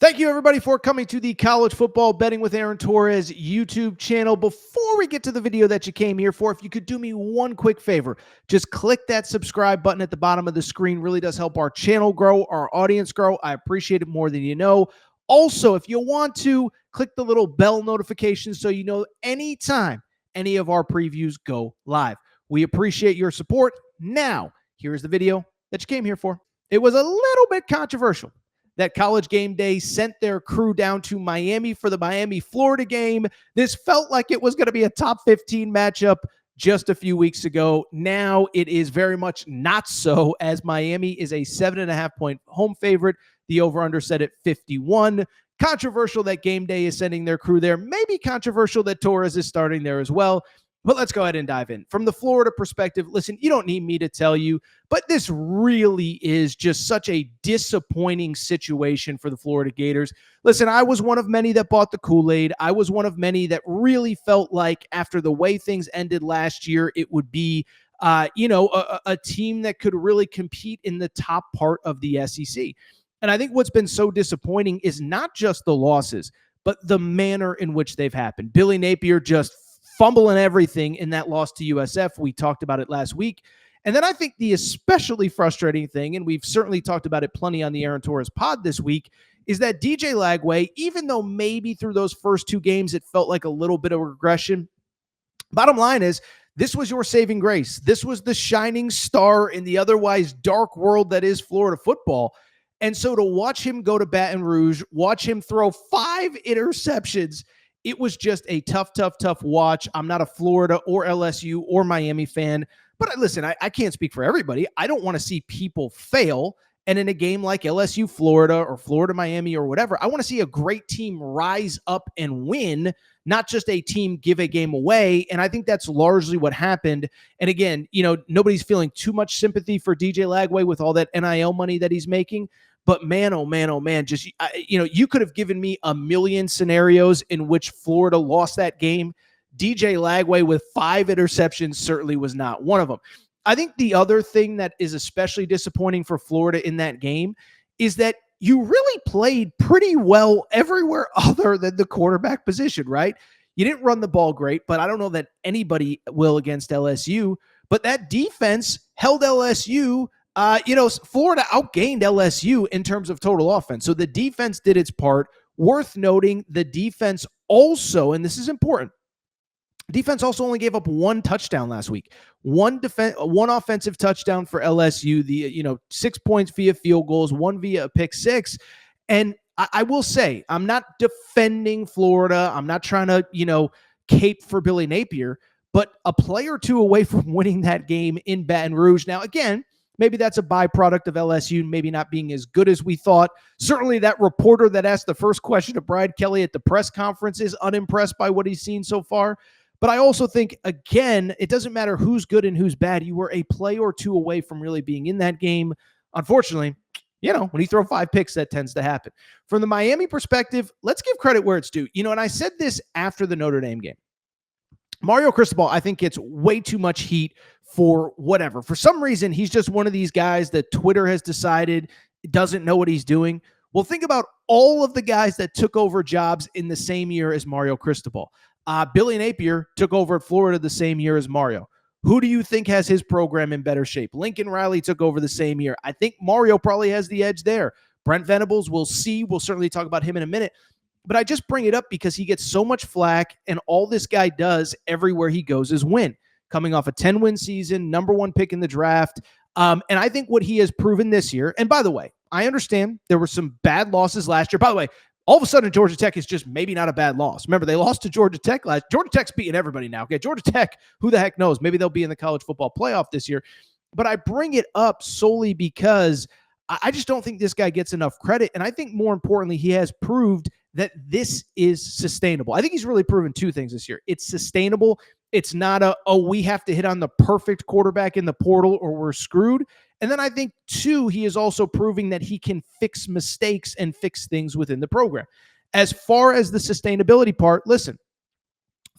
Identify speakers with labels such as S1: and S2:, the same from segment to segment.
S1: Thank you, everybody, for coming to the College Football Betting with Aaron Torres YouTube channel. Before we get to the video that you came here for, if you could do me one quick favor, just click that subscribe button at the bottom of the screen. Really does help our channel grow, our audience grow. I appreciate it more than you know. Also, if you want to, click the little bell notification so you know anytime any of our previews go live. We appreciate your support. Now, here's the video that you came here for. It was a little bit controversial that College Game Day sent their crew down to Miami for the Miami-Florida game. This felt like it was going to be a top 15 matchup just a few weeks ago. Now it is very much not so, as Miami is a 7.5-point home favorite. The over-under set at 51. Controversial that Game Day is sending their crew there. Maybe controversial that Torres is starting there as well. But let's go ahead and dive in. From the Florida perspective, listen, you don't need me to tell you, but this really is just such a disappointing situation for the Florida Gators. Listen, I was one of many that bought the Kool-Aid. I was one of many that really felt like after the way things ended last year, it would be a team that could really compete in the top part of the SEC. And I think what's been so disappointing is not just the losses, but the manner in which they've happened. Billy Napier just fumbling everything in that loss to USF. We talked about it last week. And then I think the especially frustrating thing, and we've certainly talked about it plenty on the Aaron Torres pod this week, is that DJ Lagway, even though maybe through those first two games it felt like a little bit of regression, bottom line is this was your saving grace. This was the shining star in the otherwise dark world that is Florida football. And so to watch him go to Baton Rouge, watch him throw 5 interceptions, it was just a tough watch. I'm not a Florida or LSU or Miami fan, but listen, I can't speak for everybody. I don't want to see people fail. And in a game like LSU, Florida, or Florida, Miami, or whatever, I want to see a great team rise up and win, not just a team give a game away. And I think that's largely what happened. And again, nobody's feeling too much sympathy for DJ Lagway with all that NIL money that he's making. But man, oh man, just, you could have given me a million scenarios in which Florida lost that game. DJ Lagway with 5 interceptions certainly was not one of them. I think the other thing that is especially disappointing for Florida in that game is that you really played pretty well everywhere other than the quarterback position, right? You didn't run the ball great, but I don't know that anybody will against LSU. But that defense held LSU. Florida outgained LSU in terms of total offense. So the defense did its part. Worth noting, the defense also, and this is important, defense also only gave up 1 touchdown last week. One offensive touchdown for LSU, 6 points via field goals, 1 via a pick 6. And I will say, I'm not defending Florida. I'm not trying to, cape for Billy Napier, but a play or two away from winning that game in Baton Rouge. Now, again, maybe that's a byproduct of LSU maybe not being as good as we thought. Certainly that reporter that asked the first question to Brad Kelly at the press conference is unimpressed by what he's seen so far. But I also think, again, it doesn't matter who's good and who's bad. You were a play or two away from really being in that game. Unfortunately, when you throw 5 picks, that tends to happen. From the Miami perspective, let's give credit where it's due. And I said this after the Notre Dame game. Mario Cristobal, I think, gets way too much heat for whatever. For some reason, he's just one of these guys that Twitter has decided doesn't know what he's doing. Well, think about all of the guys that took over jobs in the same year as Mario Cristobal. Billy Napier took over at Florida the same year as Mario. Who do you think has his program in better shape? Lincoln Riley took over the same year. I think Mario probably has the edge there. Brent Venables, we'll see. We'll certainly talk about him in a minute. But I just bring it up because he gets so much flack, and all this guy does everywhere he goes is win. Coming off a 10-win season, number 1 pick in the draft. And I think what he has proven this year, and by the way, I understand there were some bad losses last year. By the way, all of a sudden Georgia Tech is just maybe not a bad loss. Remember, they lost to Georgia Tech last. Georgia Tech's beating everybody now. Okay, Georgia Tech, who the heck knows? Maybe they'll be in the college football playoff this year. But I bring it up solely because I just don't think this guy gets enough credit. And I think more importantly, he has proved that this is sustainable. I think he's really proven 2 things this year. It's sustainable. It's not we have to hit on the perfect quarterback in the portal or we're screwed. And then I think, 2, he is also proving that he can fix mistakes and fix things within the program. As far as the sustainability part, listen,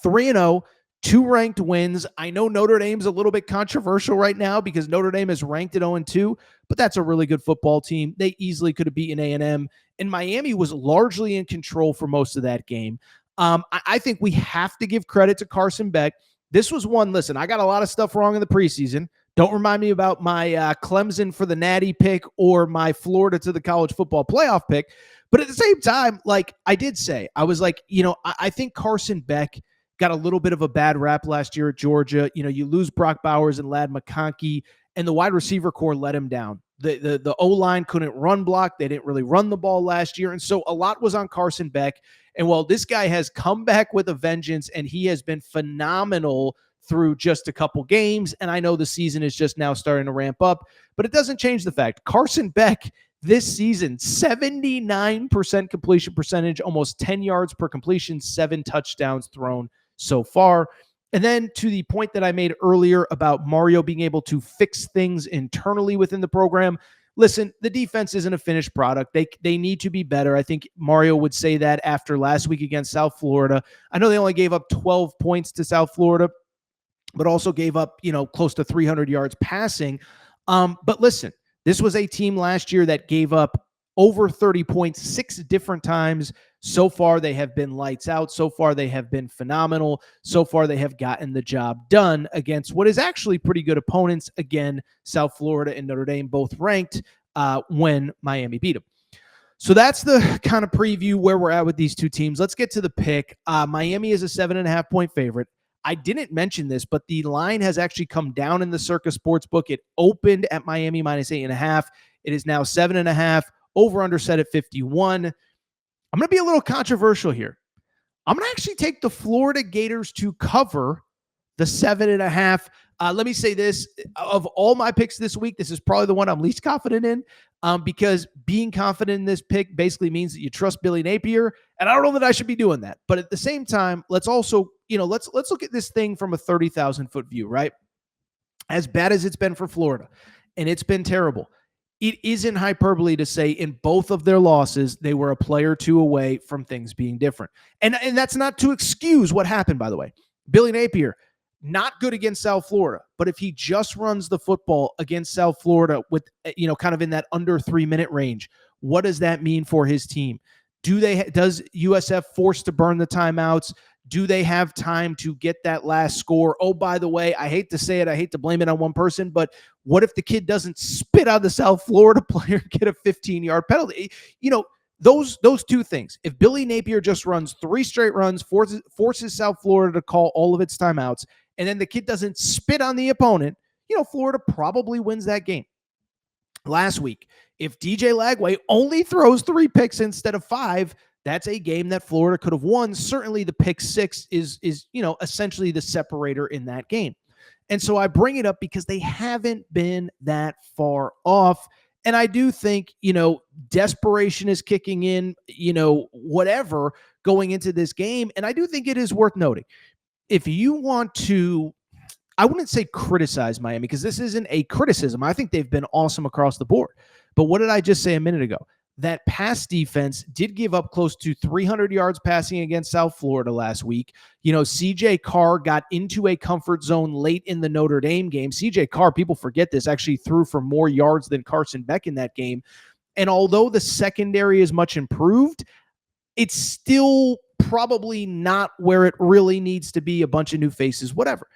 S1: 3-0, 2 ranked wins. I know Notre Dame's a little bit controversial right now because Notre Dame is ranked at 0-2, but that's a really good football team. They easily could have beaten A&M. and Miami was largely in control for most of that game. I think we have to give credit to Carson Beck. This was one, listen, I got a lot of stuff wrong in the preseason. Don't remind me about my Clemson for the Natty pick or my Florida to the college football playoff pick. But at the same time, like I did say, I was like, I think Carson Beck got a little bit of a bad rap last year at Georgia. You lose Brock Bowers and Ladd McConkey, and the wide receiver core let him down. The O-line couldn't run block. They didn't really run the ball last year. And so a lot was on Carson Beck. And while this guy has come back with a vengeance and he has been phenomenal through just a couple games, and I know the season is just now starting to ramp up, but it doesn't change the fact Carson Beck this season, 79% completion percentage, almost 10 yards per completion, 7 touchdowns thrown so far. And then to the point that I made earlier about Mario being able to fix things internally within the program, listen, the defense isn't a finished product. They need to be better. I think Mario would say that after last week against South Florida. I know they only gave up 12 points to South Florida, but also gave up, close to 300 yards passing. But listen, this was a team last year that gave up over 30 points 6 different times. So far, they have been lights out. So far, they have been phenomenal. So far, they have gotten the job done against what is actually pretty good opponents. Again, South Florida and Notre Dame both ranked when Miami beat them. So that's the kind of preview where we're at with these two teams. Let's get to the pick. Miami is a 7.5-point favorite. I didn't mention this, but the line has actually come down in the Circa Sportsbook. It opened at Miami -8.5. It is now 7.5. Over under set at 51. I'm going to be a little controversial here. I'm going to actually take the Florida Gators to cover the 7.5. Let me say this. Of all my picks this week, this is probably the one I'm least confident in because being confident in this pick basically means that you trust Billy Napier, and I don't know that I should be doing that. But at the same time, let's also, let's look at this thing from a 30,000-foot view, right? As bad as it's been for Florida, and it's been terrible, it isn't hyperbole to say in both of their losses, they were a play or two away from things being different. And that's not to excuse what happened, by the way. Billy Napier, not good against South Florida, but if he just runs the football against South Florida with, kind of in that under 3-minute range, what does that mean for his team? Does USF force to burn the timeouts? Do they have time to get that last score? Oh, by the way, I hate to say it. I hate to blame it on one person, but what if the kid doesn't spit out the South Florida player and get a 15-yard penalty? Those two things. If Billy Napier just runs 3 straight runs, forces South Florida to call all of its timeouts, and then the kid doesn't spit on the opponent, Florida probably wins that game. Last week, if DJ Lagway only throws 3 picks instead of 5, that's a game that Florida could have won. Certainly the pick 6 is essentially the separator in that game. And so I bring it up because they haven't been that far off. And I do think, desperation is kicking in, whatever going into this game. And I do think it is worth noting. If you want to, I wouldn't say criticize Miami because this isn't a criticism. I think they've been awesome across the board. But what did I just say a minute ago? That pass defense did give up close to 300 yards passing against South Florida last week. CJ Carr got into a comfort zone late in the Notre Dame game. CJ Carr, people forget this, actually threw for more yards than Carson Beck in that game. And although the secondary is much improved, it's still probably not where it really needs to be. A bunch of new faces, whatever.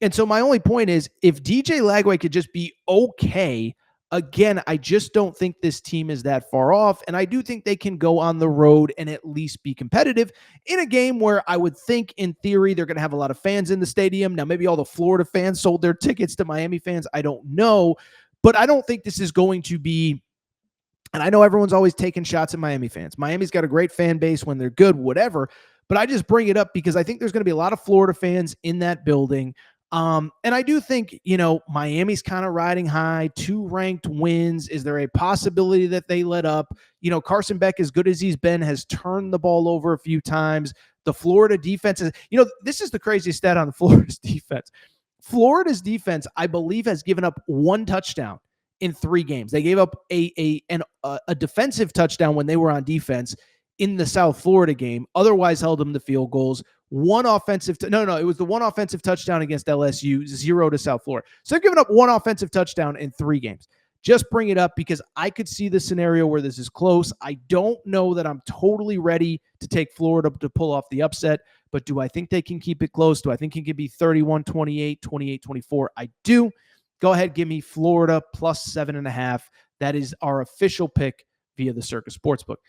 S1: And so my only point is, if DJ Lagway could just be okay, again, I just don't think this team is that far off, and I do think they can go on the road and at least be competitive in a game where I would think, in theory, they're going to have a lot of fans in the stadium. Now, maybe all the Florida fans sold their tickets to Miami fans. I don't know, but I don't think this is going to be, and I know everyone's always taking shots at Miami fans. Miami's got a great fan base when they're good, whatever, but I just bring it up because I think there's going to be a lot of Florida fans in that building. And I do think, Miami's kind of riding high, 2 ranked wins. Is there a possibility that they let up? Carson Beck, as good as he's been, has turned the ball over a few times. The Florida defense is, this is the craziest stat on Florida's defense. Florida's defense, I believe, has given up 1 touchdown in 3 games. They gave up a defensive touchdown when they were on defense in the South Florida game, otherwise held them to field goals. It was the 1 offensive touchdown against LSU, 0 to South Florida. So they've given up 1 offensive touchdown in 3 games. just bring it up because I could see the scenario where this is close. I don't know that I'm totally ready to take Florida to pull off the upset, but do I think they can keep it close? Do I think it could be 31-28, 28-24? I do. Go ahead, give me Florida plus 7.5. That is our official pick via the Circa Sportsbook.